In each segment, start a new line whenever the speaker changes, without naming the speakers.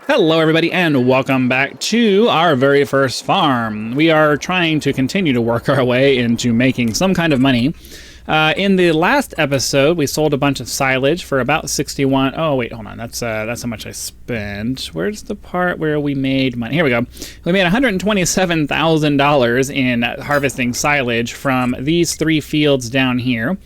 Hello everybody and welcome back to our very first farm. We are trying to continue to work our way into making some kind of money. In the last episode, we sold a bunch of silage for about 61. Oh wait, hold on. That's how much I spent. Where's the part where we made money? Here we go. We made $127,000 in harvesting silage from these 3 fields down here.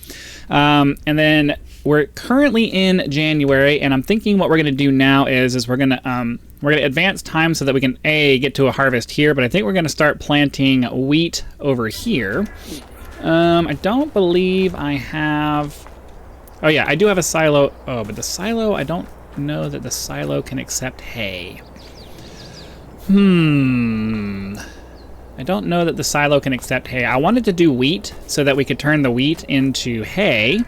And then we're currently in January, and I'm thinking what we're going to do now is we're going to advance time so that we can get to a harvest here, but I think we're going to start planting wheat over here. I don't believe I have... Oh yeah, I do have a silo. Oh, but the silo, I don't know that the silo can accept hay. I don't know that the silo can accept hay. I wanted to do wheat so that we could turn the wheat into hay.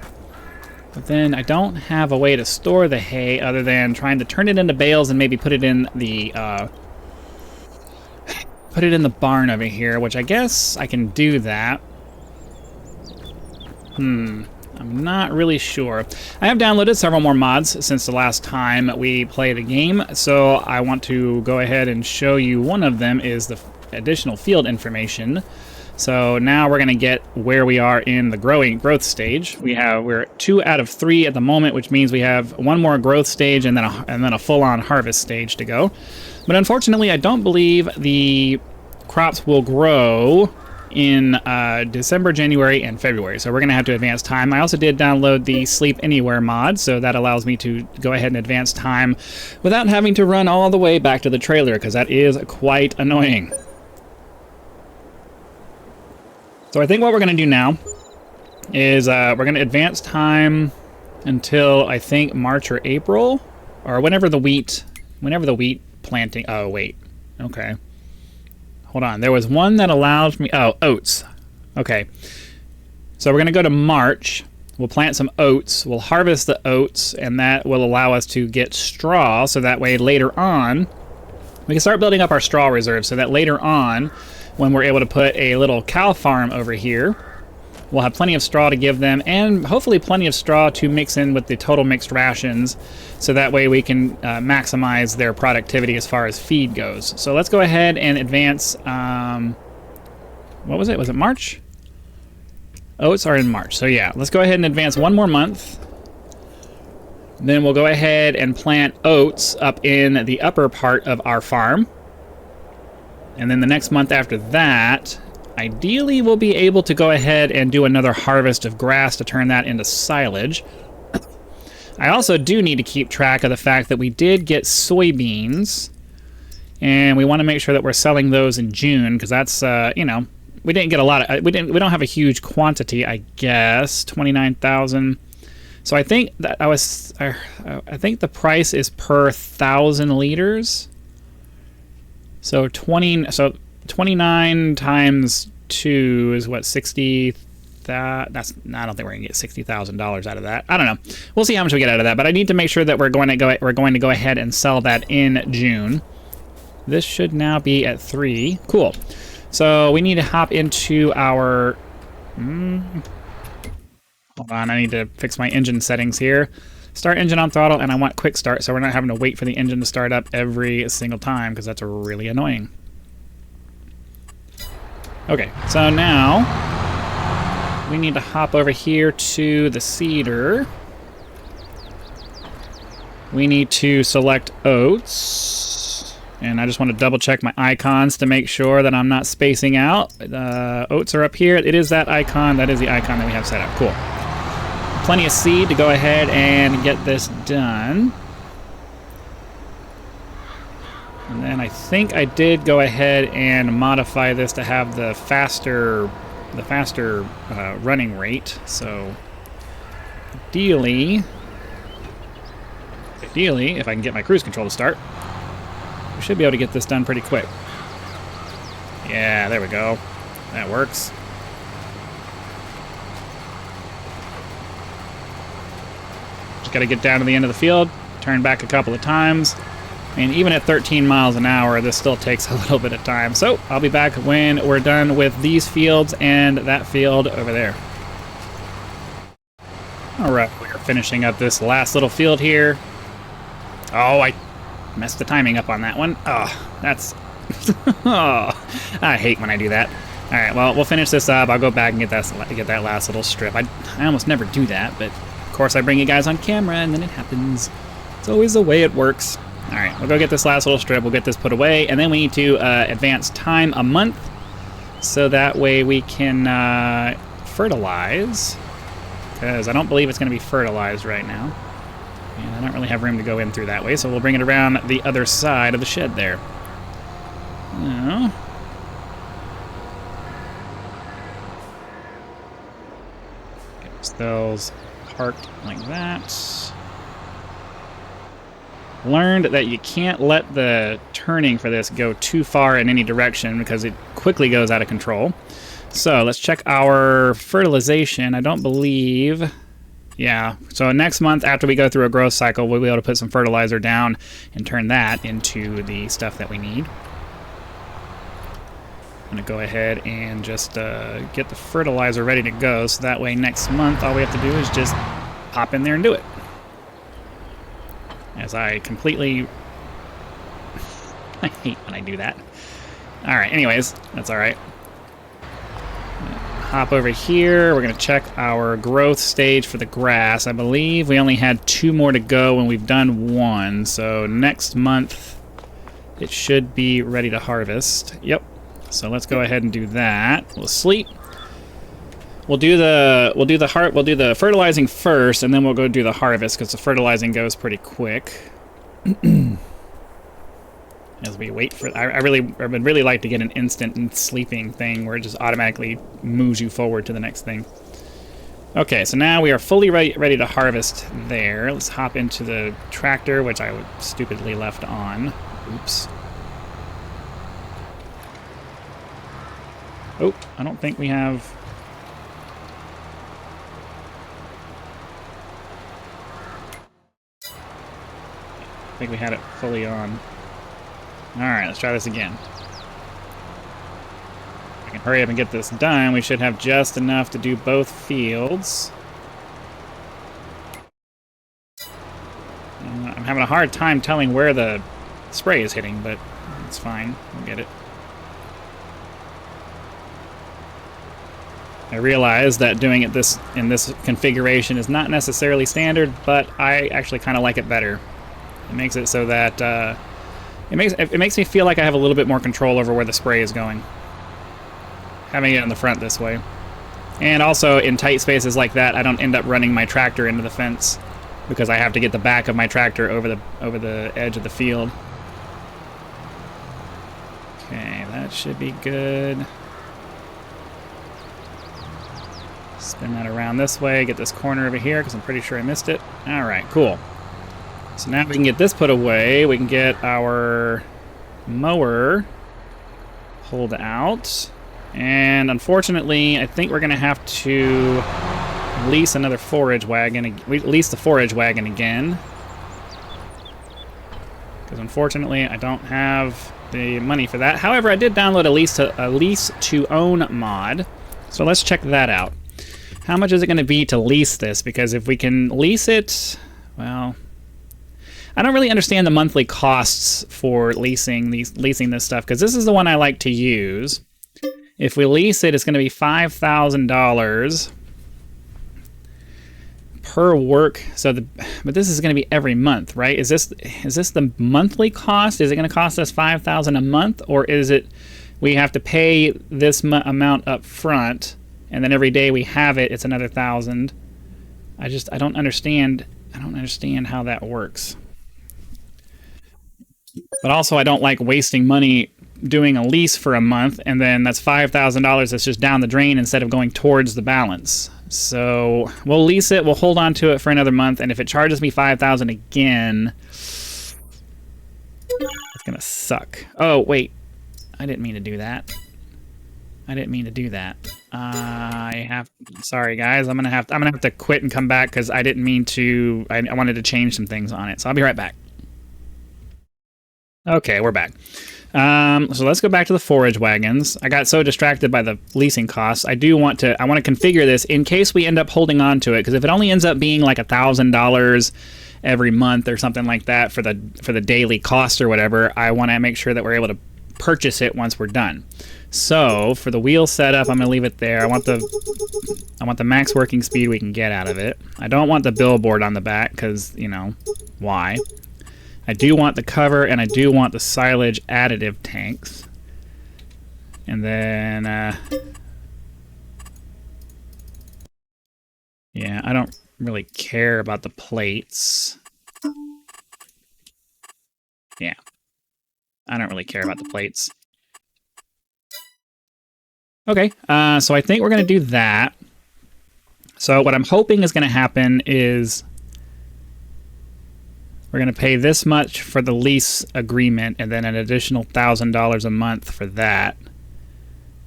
But then I don't have a way to store the hay other than trying to turn it into bales and maybe put it in the barn over here, which I guess I can do that. I'm not really sure. I have downloaded several more mods since the last time we played a game, so I want to go ahead and show you. One of them is the additional field information. So now we're going to get where we are in the growth stage. We're at 2 out of 3 at the moment, which means we have 1 more growth stage and then a full-on harvest stage to go. But unfortunately, I don't believe the crops will grow in December, January, and February. So we're going to have to advance time. I also did download the Sleep Anywhere mod, so that allows me to go ahead and advance time without having to run all the way back to the trailer, because that is quite annoying. So I think what we're going to do now is we're going to advance time until I think March or April, or whenever the wheat planting. Oh wait, okay. Hold on. There was one that allowed me. Oh, oats. Okay. So we're going to go to March. We'll plant some oats. We'll harvest the oats, and that will allow us to get straw. So that way later on, we can start building up our straw reserve. So that later on, when we're able to put a little cow farm over here, we'll have plenty of straw to give them, and hopefully plenty of straw to mix in with the total mixed rations, so that way we can maximize their productivity as far as feed goes. So let's go ahead and advance, what was it? Was it March? Oats are in March, so yeah, let's go ahead and advance 1 more month. Then we'll go ahead and plant oats up in the upper part of our farm. And then the next month after that, ideally we'll be able to go ahead and do another harvest of grass to turn that into silage. I also do need to keep track of the fact that we did get soybeans, and we want to make sure that we're selling those in June, because that's you know, we didn't get a lot of we don't have a huge quantity, I guess. 29,000. So I think that I think the price is per 1,000 liters. So 29 times 2 is what, 60. I don't think we're gonna get $60,000 out of that. I don't know. We'll see how much we get out of that. But I need to make sure that we're going to go ahead and sell that in June. This should now be at 3. Cool. So we need to hop into our. Hold on. I need to fix my engine settings here. Start engine on throttle, and I want quick start, so we're not having to wait for the engine to start up every single time, because that's really annoying. Okay, so now we need to hop over here to the seeder. We need to select oats, and I just want to double check my icons to make sure that I'm not spacing out. Oats are up here. It is that icon. That is the icon that we have set up. Cool. Plenty of seed to go ahead and get this done. And then I think I did go ahead and modify this to have the faster running rate. So ideally, if I can get my cruise control to start, we should be able to get this done pretty quick. Yeah, there we go. That works. Just got to get down to the end of the field, turn back a couple of times, and even at 13 miles an hour, this still takes a little bit of time. So I'll be back when we're done with these fields and that field over there. All right, we're finishing up this last little field here. Oh, Messed the timing up on that one. Oh, that's... oh, I hate when I do that. Alright, well, we'll finish this up. I'll go back and get that last little strip. I almost never do that, but of course I bring you guys on camera and then it happens. It's always the way it works. Alright, we'll go get this last little strip. We'll get this put away, and then we need to advance time a month so that way we can fertilize, because I don't believe it's going to be fertilized right now. And I don't really have room to go in through that way, so we'll bring it around the other side of the shed there. Now, get those parked like that. Learned that you can't let the turning for this go too far in any direction because it quickly goes out of control. So let's check our fertilization. I don't believe... Yeah, so next month after we go through a growth cycle, we'll be able to put some fertilizer down and turn that into the stuff that we need. I'm going to go ahead and just get the fertilizer ready to go, so that way next month all we have to do is just pop in there and do it. As I completely... I hate when I do that. Alright, anyways, that's alright. Hop over here. We're going to check our growth stage for the grass. I believe we only had 2 more to go and we've done 1. So next month it should be ready to harvest. Yep. So let's go ahead and do that. We'll sleep. We'll do the fertilizing first, and then we'll go do the harvest because the fertilizing goes pretty quick. As we wait for, I would really like to get an instant sleeping thing where it just automatically moves you forward to the next thing. Okay, so now we are fully ready to harvest there. Let's hop into the tractor, which I stupidly left on. Oops. Oh, I don't think we have... I think we had it fully on. Alright, let's try this again. If I can hurry up and get this done, we should have just enough to do both fields. I'm having a hard time telling where the spray is hitting, but it's fine. We'll get it. I realize that doing it in this configuration is not necessarily standard, but I actually kind of like it better. It makes it so that it makes me feel like I have a little bit more control over where the spray is going, having it in the front this way. And also in tight spaces like that, I don't end up running my tractor into the fence because I have to get the back of my tractor over the edge of the field. Okay, that should be good. Spin that around this way, get this corner over here because I'm pretty sure I missed it. All right, cool. So now we can get this put away. We can get our mower pulled out. And unfortunately, I think we're going to have to lease another forage wagon. We lease the forage wagon again. Because unfortunately, I don't have the money for that. However, I did download a lease to own mod. So let's check that out. How much is it going to be to lease this? Because if we can lease it, well... I don't really understand the monthly costs for leasing this stuff, because this is the one I like to use. If we lease it, it's going to be $5,000 per work. But this is going to be every month, right? Is this the monthly cost? Is it going to cost us $5,000 a month, or is it we have to pay this amount up front, and then every day we have it, it's another $1,000? I don't understand. I don't understand how that works. But also, I don't like wasting money doing a lease for a month, and then that's $5,000 that's just down the drain instead of going towards the balance. So we'll lease it, we'll hold on to it for another month, and if it charges me $5,000 again, it's gonna suck. Oh, wait. I didn't mean to do that. Sorry guys, I'm gonna have to quit and come back because I didn't mean to. I wanted to change some things on it, so I'll be right back. Okay, we're back. So let's go back to the forage wagons. I got so distracted by the leasing costs. I want to configure this in case we end up holding on to it, because if it only ends up being like $1,000 every month or something like that for the daily cost or whatever. I want to make sure that we're able to purchase it once we're done. So for the wheel setup, I'm going to leave it there. I want the max working speed we can get out of it. I don't want the billboard on the back because, you know, why? I do want the cover, and I do want the silage additive tanks. And then, yeah, I don't really care about the plates. Yeah, I don't really care about the plates. Okay, so I think we're going to do that. So what I'm hoping is going to happen is we're going to pay this much for the lease agreement and then an additional $1,000 a month for that.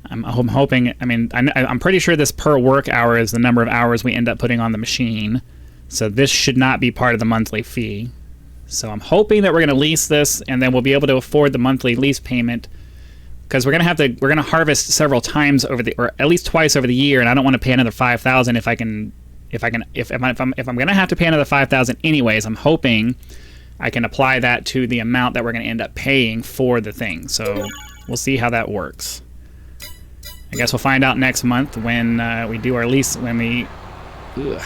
I'm hoping, I mean, I'm pretty sure this per work hour is the number of hours we end up putting on the machine. So this should not be part of the monthly fee. So I'm hoping that we're going to lease this and then we'll be able to afford the monthly lease payment, because we're going to harvest several times over or at least twice over the year, and I don't want to pay another $5,000 if I'm going to have to pay another $5,000 anyways. I'm hoping I can apply that to the amount that we're going to end up paying for the thing. So we'll see how that works. I guess we'll find out next month when we do our lease, when we... Ugh,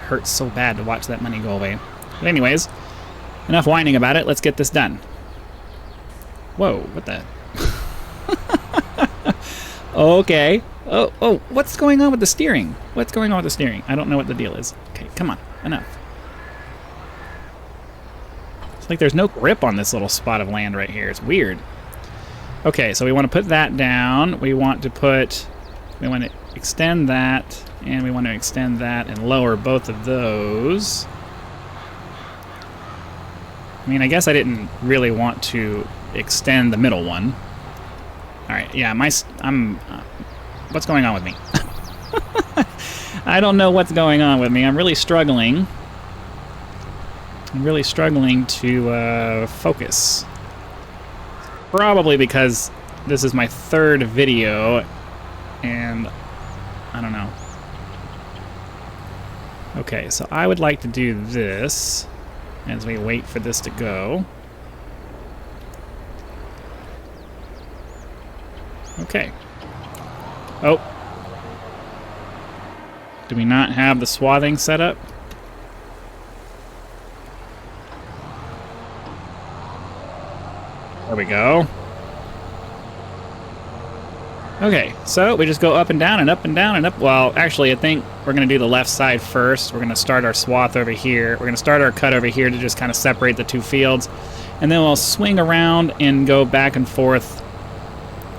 hurts so bad to watch that money go away. But anyways, enough whining about it. Let's get this done. Whoa, what the... Okay. Oh, what's going on with the steering? What's going on with the steering? I don't know what the deal is. Okay, come on. Enough. It's like there's no grip on this little spot of land right here. It's weird. Okay, so we want to put that down. We want to extend that, and we want to extend that and lower both of those. I mean, I guess I didn't really want to extend the middle one. All right, yeah, what's going on with me? I don't know what's going on with me. I'm really struggling. I'm really struggling to focus. Probably because this is my third video, and I don't know. Okay, so I would like to do this as we wait for this to go. Okay. Oh. Do we not have the swathing set up? There we go. Okay, so we just go up and down and up and down and up. Well, actually, I think we're going to do the left side first. We're going to start our swath over here. We're going to start our cut over here to just kind of separate the two fields. And then we'll swing around and go back and forth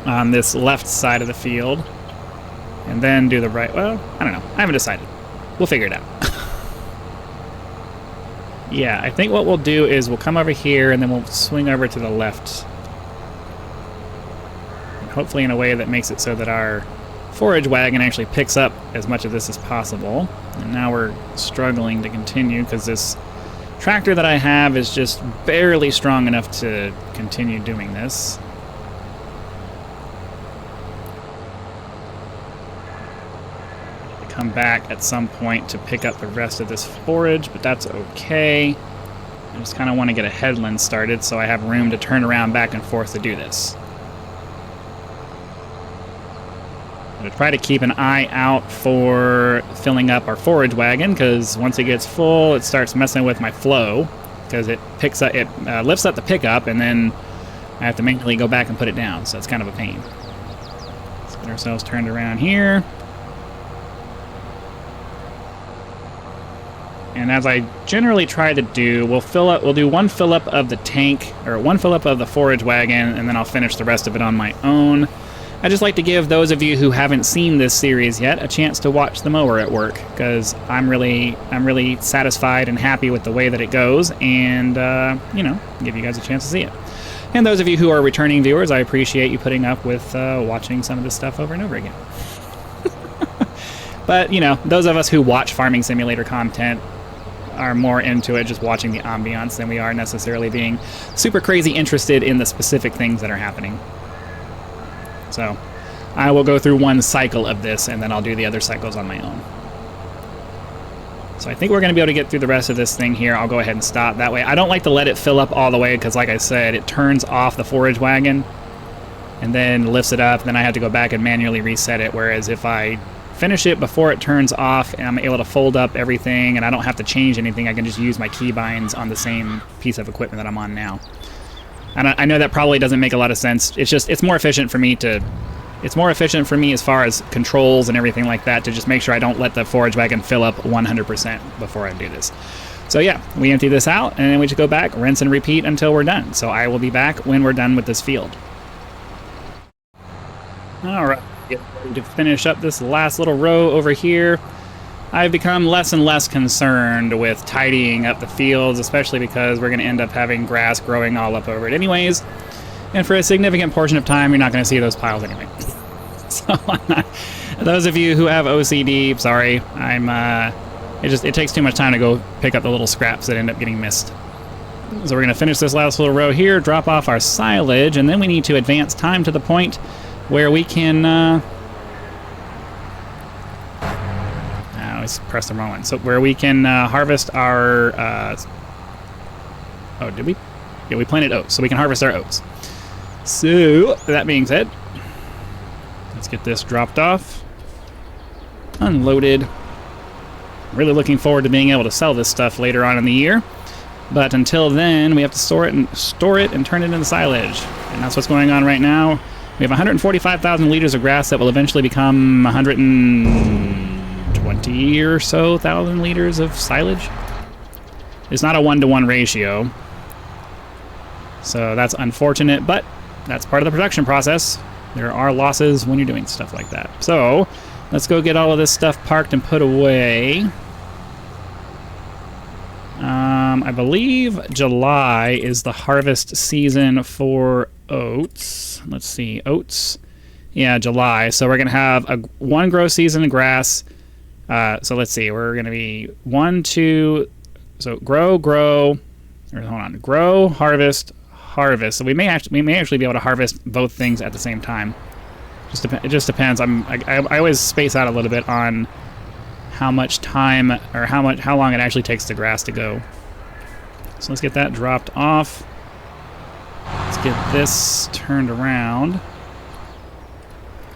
on this left side of the field, and then do the right. Well, I don't know. I haven't decided. We'll figure it out. Yeah, I think what we'll do is we'll come over here, and then we'll swing over to the left. And hopefully in a way that makes it so that our forage wagon actually picks up as much of this as possible. And now we're struggling to continue because this tractor that I have is just barely strong enough to continue doing this. Come back at some point to pick up the rest of this forage, but that's okay. I just kind of want to get a headland started so I have room to turn around back and forth to do this. I'm going to try to keep an eye out for filling up our forage wagon, because once it gets full, it starts messing with my flow, because it picks up, it lifts up the pickup, and then I have to manually go back and put it down, so it's kind of a pain. Let's get ourselves turned around here. And as I generally try to do, we'll do one fill up of the tank, or one fill up of the forage wagon, and then I'll finish the rest of it on my own. I just like to give those of you who haven't seen this series yet a chance to watch the mower at work, because I'm really satisfied and happy with the way that it goes, and you know, give you guys a chance to see it. And those of you who are returning viewers, I appreciate you putting up with watching some of this stuff over and over again. But you know, those of us who watch Farming Simulator content are more into it just watching the ambiance than we are necessarily being super crazy interested in the specific things that are happening. So I will go through one cycle of this, and then I'll do the other cycles on my own. So I think we're going to be able to get through the rest of this thing here. I'll go ahead and stop. That way, I don't like to let it fill up all the way because, like I said, it turns off the forage wagon and then lifts it up. Then I have to go back and manually reset it. Whereas if I finish it before it turns off and I'm able to fold up everything and I don't have to change anything, I can just use my keybinds on the same piece of equipment that I'm on now. And I know that probably doesn't make a lot of sense. It's just, it's more efficient for me to... It's more efficient for me as far as controls and everything like that to just make sure I don't let the forage wagon fill up 100% before I do this. So yeah, we empty this out and then we just go back, rinse and repeat until we're done. So I will be back when we're done with this field. All right, get ready to finish up this last little row over here. I've become less and less concerned with tidying up the fields, especially because we're going to end up having grass growing all up over it anyways. And for a significant portion of time, you're not going to see those piles anyway. So, those of you who have OCD, sorry, it takes too much time to go pick up the little scraps that end up getting missed. So we're going to finish this last little row here, drop off our silage, and then we need to advance time to the point where we can... I always press the wrong one. So where we can harvest our... oh, did we? Yeah, we planted oats, so we can harvest our oats. So, that being said, let's get this dropped off, unloaded. Really looking forward to being able to sell this stuff later on in the year. But until then, we have to store it and turn it into silage. And that's what's going on right now. We have 145,000 liters of grass that will eventually become 120 or so thousand liters of silage. It's not a 1-to-1 ratio. So that's unfortunate, but that's part of the production process. There are losses when you're doing stuff like that. So let's go get all of this stuff parked and put away. I believe July is the harvest season for oats. Let's see, oats. Yeah, July. So we're going to have one grow season of grass. So let's see, we're going to be 1, 2, so grow, hold on, grow, harvest. So we may actually be able to harvest both things at the same time. It just depends. I always space out a little bit on how much time or how long it actually takes the grass to go. So let's get that dropped off. Let's get this turned around.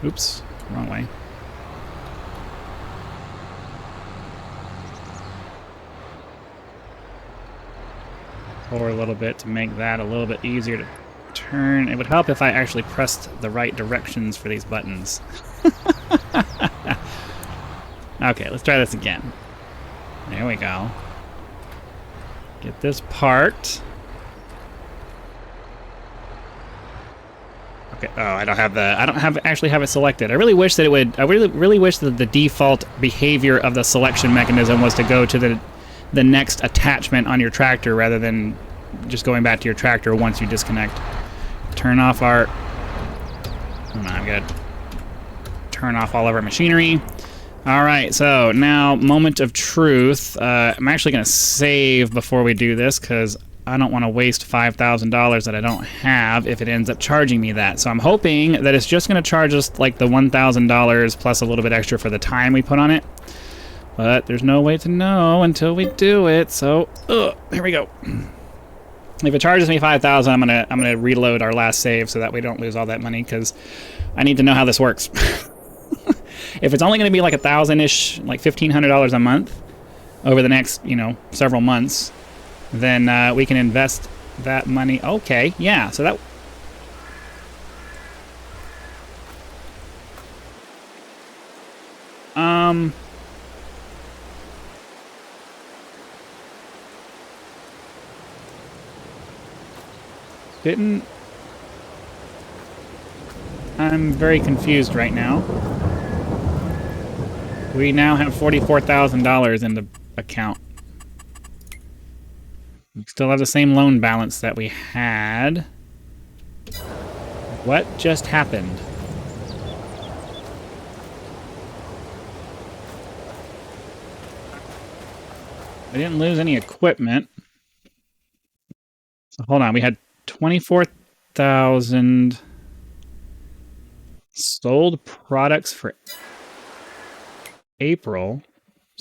Oops, wrong way. Forward a little bit to make that a little bit easier to turn. It would help if I actually pressed the right directions for these buttons. Okay, let's try this again. There we go. Get this parked. Okay. Oh, I don't actually have it selected. I really wish that it would. I really wish that the default behavior of the selection mechanism was to go to the next attachment on your tractor rather than just going back to your tractor once you disconnect. Turn off our... Hold on, I've got to turn off all of our machinery. Alright, so now, moment of truth. I'm actually going to save before we do this because I don't want to waste $5,000 that I don't have if it ends up charging me that. So I'm hoping that it's just going to charge us like the $1,000 plus a little bit extra for the time we put on it. But there's no way to know until we do it, so here we go. If it charges me $5,000, I'm gonna reload our last save so that we don't lose all that money because I need to know how this works. If it's only gonna be like $1,000-ish, like $1,500 a month over the next, several months, then we can invest that money. Okay, yeah, so that. I'm very confused right now. We now have $44,000 in the account. We still have the same loan balance that we had. What just happened? We didn't lose any equipment. So hold on, we had 24,000 sold products for April.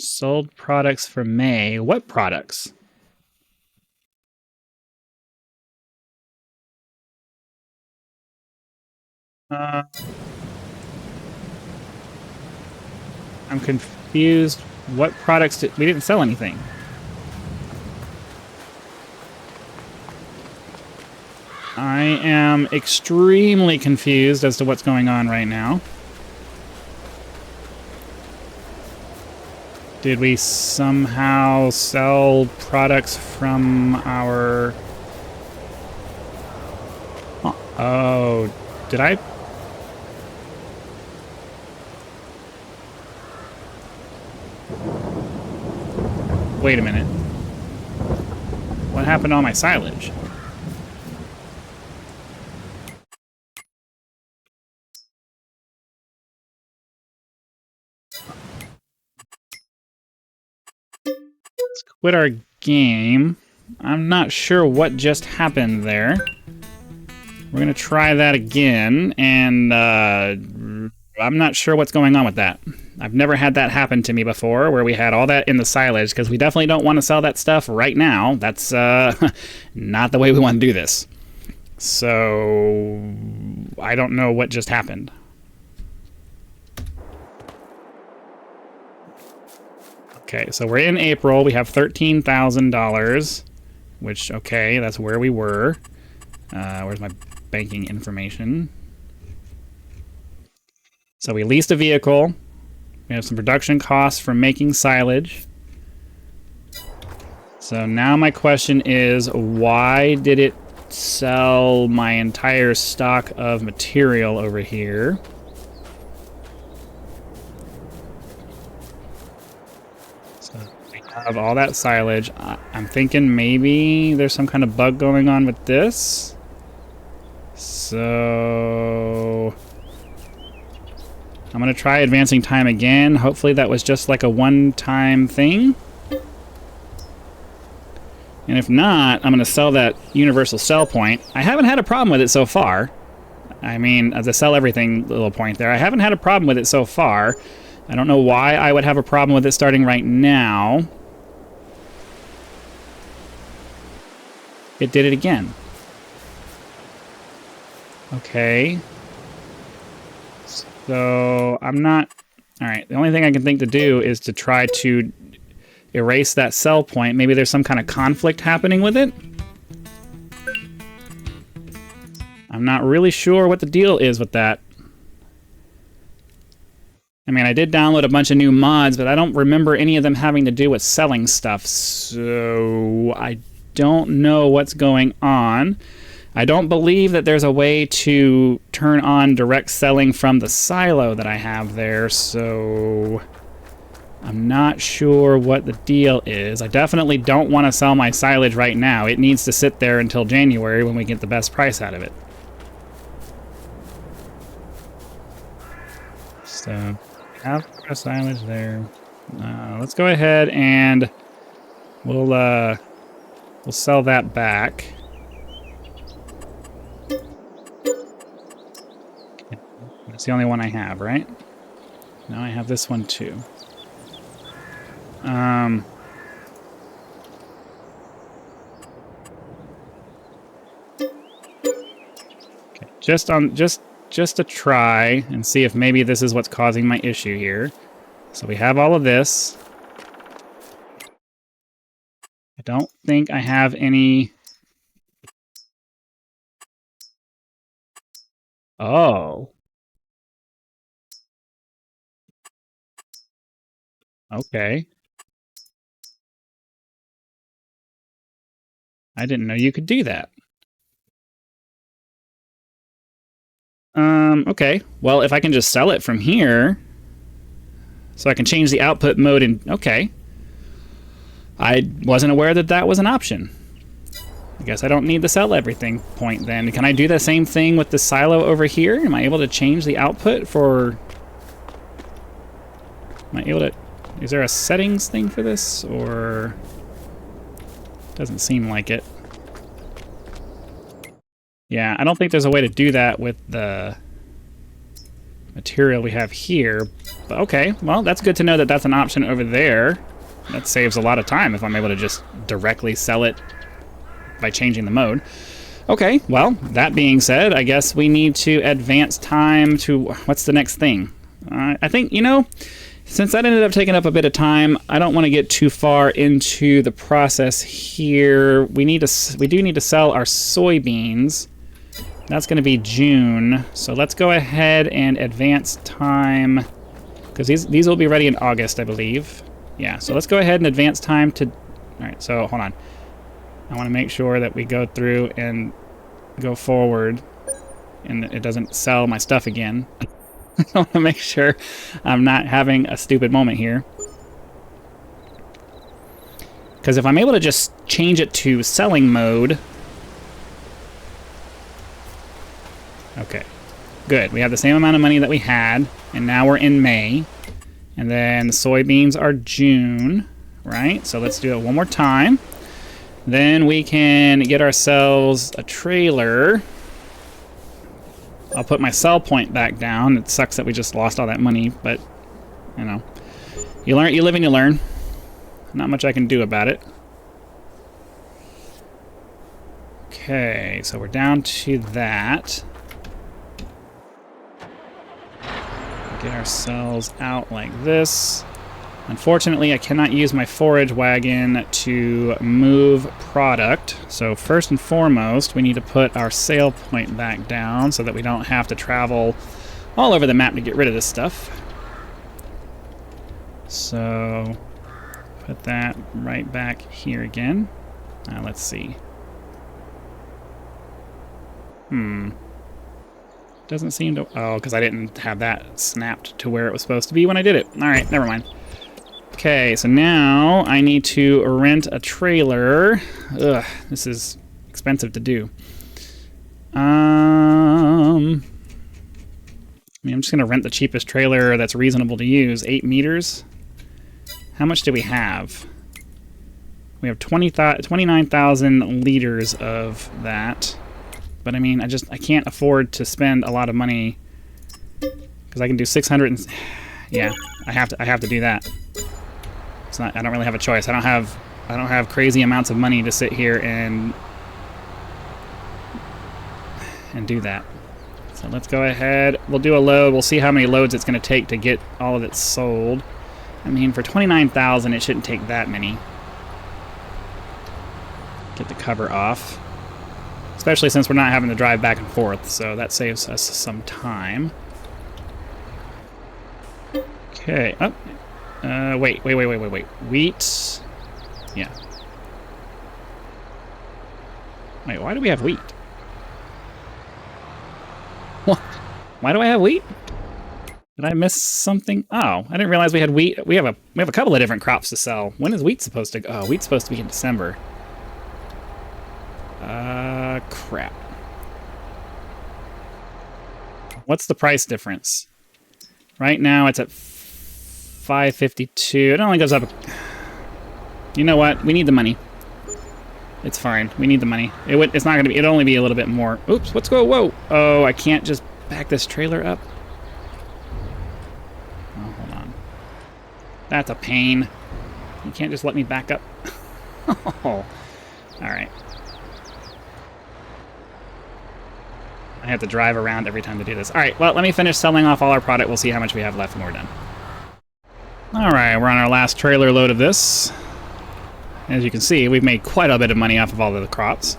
Sold products for May. What products? I'm confused. What products we didn't sell anything. I am extremely confused as to what's going on right now. Did we somehow sell products from our... Oh, did I... Wait a minute. What happened to all my silage? Let's quit our game. I'm not sure what just happened there. We're going to try that again, and I'm not sure what's going on with that. I've never had that happen to me before, where we had all that in the silage, because we definitely don't want to sell that stuff right now. That's not the way we want to do this. So I don't know what just happened. Okay, so we're in April. We have $13,000, which, okay, that's where we were. Where's my banking information? So we leased a vehicle. We have some production costs for making silage. So now my question is, why did it sell my entire stock of material over here? So we have all that silage. I'm thinking maybe there's some kind of bug going on with this. So I'm going to try advancing time again. Hopefully that was just like a one-time thing. And if not, I'm going to sell that universal sell point. I haven't had a problem with it so far. I mean, as a sell everything little point there, I haven't had a problem with it so far. I don't know why I would have a problem with it starting right now. It did it again. Okay. So I'm not... Alright, the only thing I can think to do is to try to erase that sell point. Maybe there's some kind of conflict happening with it. I'm not really sure what the deal is with that. I mean, I did download a bunch of new mods, but I don't remember any of them having to do with selling stuff, so I don't know what's going on. I don't believe that there's a way to turn on direct selling from the silo that I have there, so I'm not sure what the deal is. I definitely don't want to sell my silage right now. It needs to sit there until January when we get the best price out of it. So, have silage there. Let's go ahead and we'll sell that back. It's the only one I have, right? Now I have this one too. Okay, just to try and see if maybe this is what's causing my issue here. So we have all of this. I don't think I have any... Oh. Okay. I didn't know you could do that. Okay. Well, if I can just sell it from here, so I can change the output mode and... Okay. I wasn't aware that that was an option. I guess I don't need the sell everything point then. Can I do the same thing with the silo over here? Am I able to change the output for... Am I able to... Is there a settings thing for this, or... Doesn't seem like it. Yeah, I don't think there's a way to do that with the material we have here, But okay, well, that's good to know that that's an option over there. That saves a lot of time if I'm able to just directly sell it by changing the mode. Okay, well, that being said, I guess we need to advance time to... What's the next thing? I think, you know, since that ended up taking up a bit of time, I don't want to get too far into the process here. We do need to sell our soybeans. That's going to be June. So let's go ahead and advance time... Because these will be ready in August, I believe. Yeah, so let's go ahead and advance time to... Alright, so hold on. I want to make sure that we go through and go forward and it doesn't sell my stuff again. I want to make sure I'm not having a stupid moment here. Because if I'm able to just change it to selling mode... Okay. Good. We have the same amount of money that we had, and now we're in May. And then the soybeans are June, right? So let's do it one more time. Then we can get ourselves a trailer. I'll put my sell point back down. It sucks that we just lost all that money, but, you know. You learn, you live and you learn. Not much I can do about it. Okay, so we're down to that. Get ourselves out like this. Unfortunately, I cannot use my forage wagon to move product. So first and foremost, we need to put our sale point back down so that we don't have to travel all over the map to get rid of this stuff. So put that right back here again. Now let's see. Doesn't seem to... Oh, because I didn't have that snapped to where it was supposed to be when I did it. Alright, never mind. Okay, so now I need to rent a trailer. Ugh, this is expensive to do. I mean, I'm just going to rent the cheapest trailer that's reasonable to use. 8 meters. How much do we have? We have 29,000 liters of that. But I mean, I can't afford to spend a lot of money because I can do 600 and yeah, I have to do that. It's not, I don't really have a choice. I don't have crazy amounts of money to sit here and do that. So let's go ahead. We'll do a load. We'll see how many loads it's going to take to get all of it sold. I mean, for 29,000, it shouldn't take that many. Get the cover off. Especially since we're not having to drive back and forth, so that saves us some time. Okay. Oh. Wait. Wheat. Yeah. Wait, why do we have wheat? What? Why do I have wheat? Did I miss something? Oh, I didn't realize we had wheat. We have a couple of different crops to sell. When is wheat supposed to go? Oh, wheat's supposed to be in December. Crap. What's the price difference? Right now it's at 552. It only goes up. You know what? We need the money. It's fine. We need the money. It's not going to be... It'll only be a little bit more. Oops, let's go. Whoa. Oh, I can't just back this trailer up. Oh, hold on. That's a pain. You can't just let me back up. Oh. Alright. I have to drive around every time to do this. Alright, well, let me finish selling off all our product. We'll see how much we have left when we're done. Alright, we're on our last trailer load of this. As you can see, we've made quite a bit of money off of all of the crops.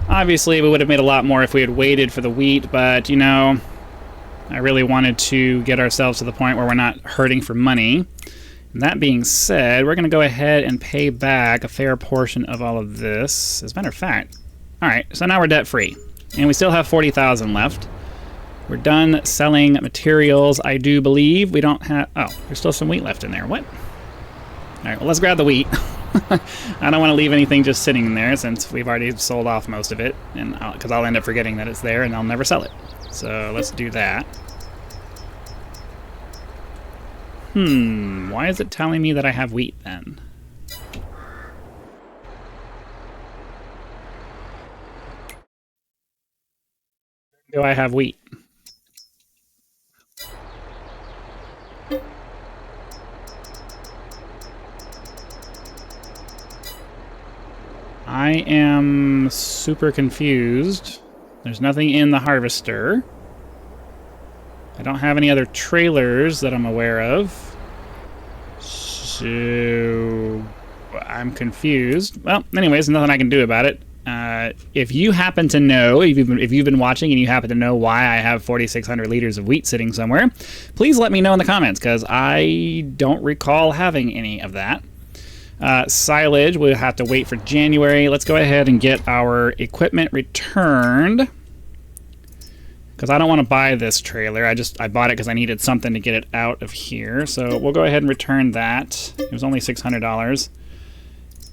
Obviously, we would have made a lot more if we had waited for the wheat, but, you know, I really wanted to get ourselves to the point where we're not hurting for money. And that being said, we're going to go ahead and pay back a fair portion of all of this. As a matter of fact, alright, so now we're debt-free. And we still have 40,000 left. We're done selling materials, I do believe. We don't have... Oh, there's still some wheat left in there. What? Alright, well, let's grab the wheat. I don't want to leave anything just sitting in there since we've already sold off most of it. And because I'll end up forgetting that it's there and I'll never sell it. So let's do that. Why is it telling me that I have wheat then? Do I have wheat? am super confused. There's nothing in the harvester. I don't have any other trailers that I'm aware of. So I'm confused. Well, anyways, nothing I can do about it. If you happen to know, if you've been watching and you happen to know why I have 4,600 liters of wheat sitting somewhere, please let me know in the comments, because I don't recall having any of that. Silage, we'll have to wait for January. Let's go ahead and get our equipment returned, because I don't want to buy this trailer. I bought it because I needed something to get it out of here. So we'll go ahead and return that. It was only $600.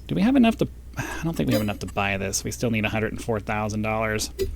Do we have enough to... I don't think we have enough to buy this. We still need $104,000.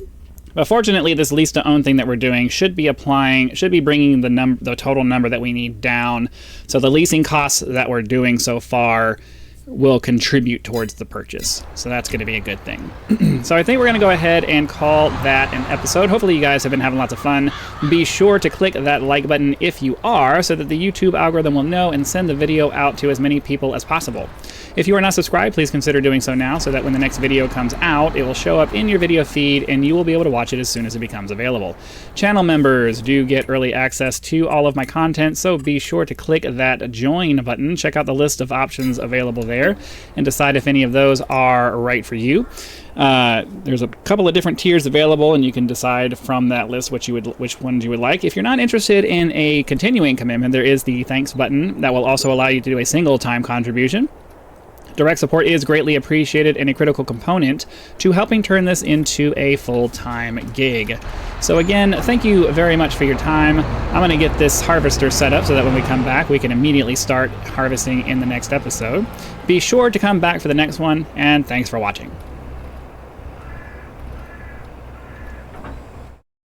But fortunately, this lease to own thing that we're doing should be bringing the total number that we need down. So the leasing costs that we're doing so far will contribute towards the purchase. So that's going to be a good thing. So I think we're going to go ahead and call that an episode. Hopefully you guys have been having lots of fun. Be sure to click that like button if you are, so that the YouTube algorithm will know and send the video out to as many people as possible. If you are not subscribed, please consider doing so now, so that when the next video comes out, it will show up in your video feed and you will be able to watch it as soon as it becomes available. Channel members do get early access to all of my content, so be sure to click that join button. Check out the list of options available there and decide if any of those are right for you. There's a couple of different tiers available, and you can decide from that list which ones you would like. If you're not interested in a continuing commitment, there is the thanks button that will also allow you to do a single time contribution. Direct support is greatly appreciated and a critical component to helping turn this into a full-time gig. So again, thank you very much for your time. I'm going to get this harvester set up so that when we come back, we can immediately start harvesting in the next episode. Be sure to come back for the next one, and thanks for watching.